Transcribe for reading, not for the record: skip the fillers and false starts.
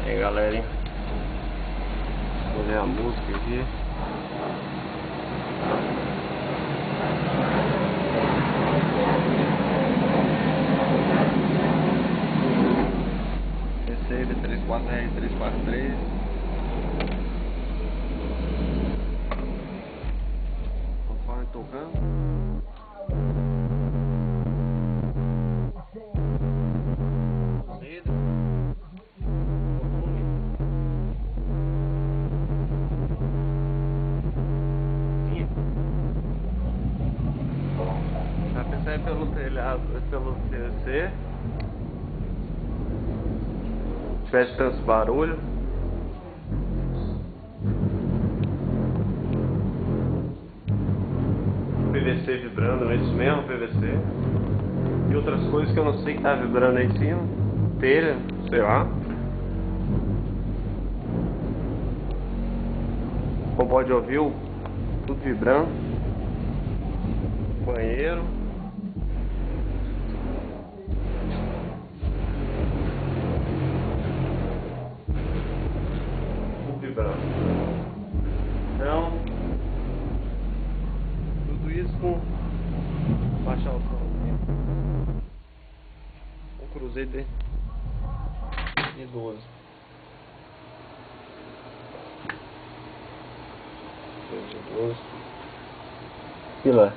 Aí galera, vou ler a música aqui. Receiver 34R343. Conforme tocando. Já pensei pelo telhado, pelo TC. Se tivesse tantos barulhos. PVC vibrando, é isso mesmo, PVC. E outras coisas que eu não sei que tá vibrando aí em cima. Telha, sei lá. Como pode ouvir, tudo vibrando. Banheiro. Tudo vibrando. Então, tudo isso com baixar o som. Um Cruzeiro de 12. E lá.